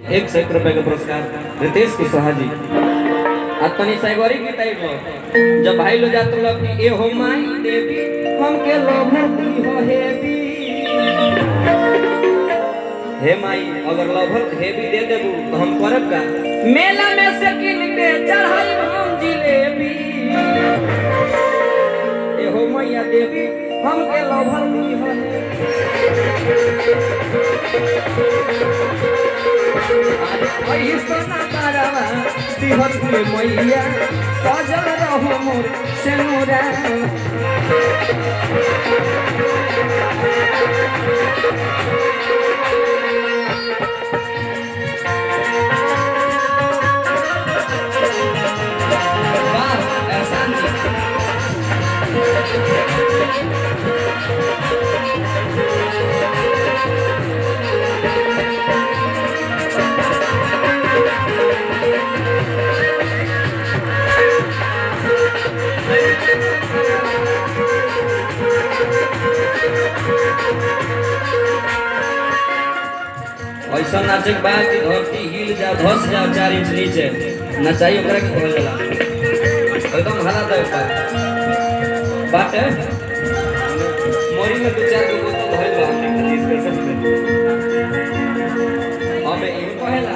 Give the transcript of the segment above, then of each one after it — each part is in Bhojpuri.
₹100 का पुरस्कार रितेश कुशवाहा जी। तनी साइगोरी की टाइप लो जब भाई लो जात लो कि ए हो माई देवी हमके लोभती हो हेवी। हे माई अगर लोभर हेवी दे देबू तो हम करब का? मेला में से किन के चढ़ाई हम जिलेबी। ए हो मैया देवी हमके लोभती हो हेवी। आई सोना तारावा दिहत में मैया सजल रहो मोर सेनुरा। ऐसा नाचे के बाद कि धरती हिल जाओ धस जाओ 4 इंच नीचे नचाई ओकरा के कहल जाला एकदम हला दे बात है मोरी में 2-4 गो तो धइल बा हमने खरीद कर सकते हमें ई कहला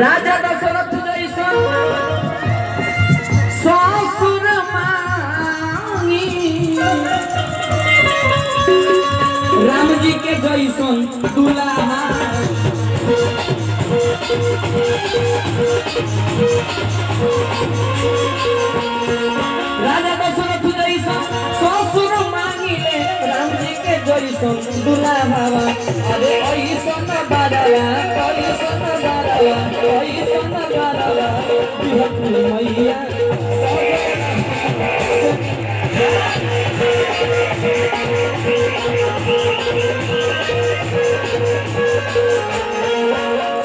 राजा दशरथ जैसा ससुर मांगी राम जी के जैसन दुल्हा। राजा दशरथ जैसा ससुर मांगिले राम जी के जैसन दुल्हा बाबा। अरे ऐसन बारवा ऐसन बारवा ऐसन बारवा मैया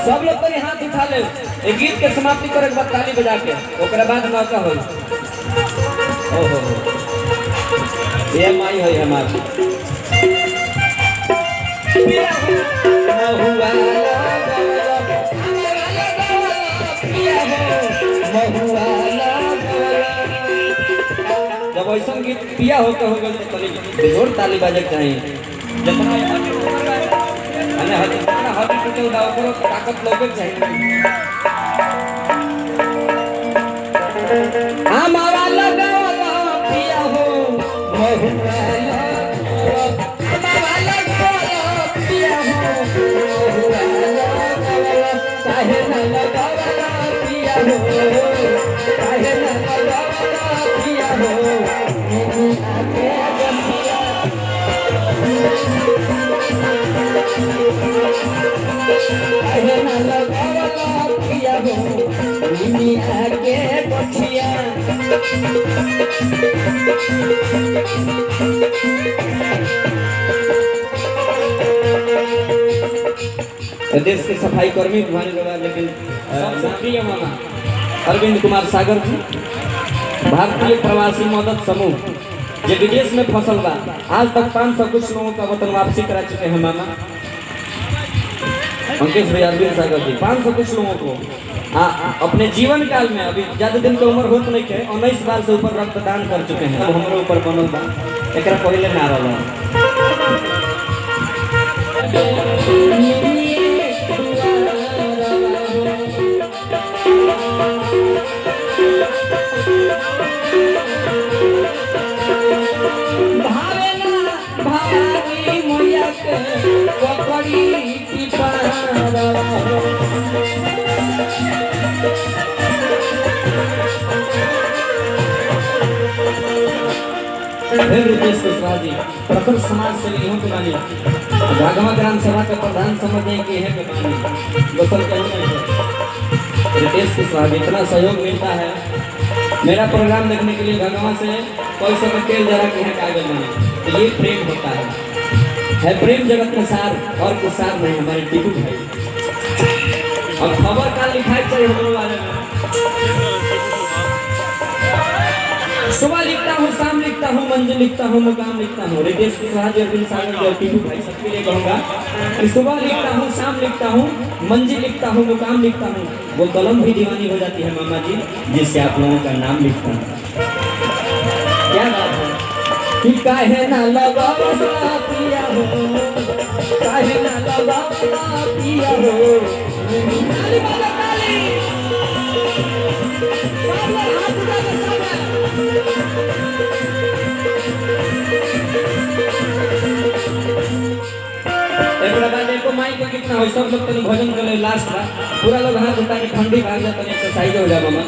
सब लोग पर हाथ उठा ले। एक गीत के समाप्ति करे के बाद ताली बजा के ओकरा बाद मौका होई। ओहो ये माई है हमार जब ऐसा गीत पिया होकर हो गए तो जोर ताली बजे चाहिए। जितना हाथ टूटे उड़ाओ करो ताकत लोगे चाहिए। हमारा लगावा पिया हो महुआ हमारा लगावा पिया हो महुआ काहे न लगावा पिया हो काहे न लगावा पिया हो आके जमिया काहे न लगावा पिया हो दुनिया के बचिया। देश के सफाई कर्मी भगवान गवा लेकिन सबसे प्रिय मामा अरविंद कुमार सागर जी भारतीय प्रवासी मदद समूह जो विदेश में फसल बा आज तक 500 कुछ लोगों का वतन वापसी करा चुके हैं मामा अंकेश भाई अरविंद सागर जी 500 कुछ लोगों को अपने जीवन काल में अभी ज्यादा दिन की उम्र होत नहीं है 19 साल से ऊपर रक्तदान कर चुके हैं। अब हमारे ऊपर बनल बा एकरा पहले ना रहल रितेश कुशवाहा जी प्रखर समाज सेवी इहों के बानी भागवा ग्राम सभा के प्रधान समझे कि है के बानी गोसल के रितेश कुशवाहा जी इतना सहयोग मिलता है। मेरा प्रोग्राम देखने के लिए भागवा से कोई समय तेल जरा के है कागज बने तो ये प्रेम होता है प्रेम जगत में सार और कुछ सार नहीं हमारे टिकू भाई। अब खबर का लिखाई चाहिए हम बारे में सुबह लिखता हूँ शाम लिखता लिखता हूँ, मंजिल लिखता हूँ, मुकाम लिखता हूँ। रितेश कुशवाहा जी, अरविंद सागर जी और टीटू भाई सबके लिए कहूँगा कि सुबह लिखता हूँ, शाम लिखता हूँ, मंजिल लिखता हूँ, मुकाम लिखता हूँ। वो कलम भी दीवानी हो जाती है मामा जी, जिससे आप लोगों का नाम लिखता हूँ। क्या बात है कि काहे ना लगा पिया हो, काहे ना लगा पिया हो। ताली बजा ताली, सब लोग हाथ उठा के एक बाद एको माइक के कितना हो, सब लोग तनी भजन कर ले लास्ट बा, पूरा लोग हाथ उठा के ठंडी भाग जाता, एक्सरसाइज हो जा मामा।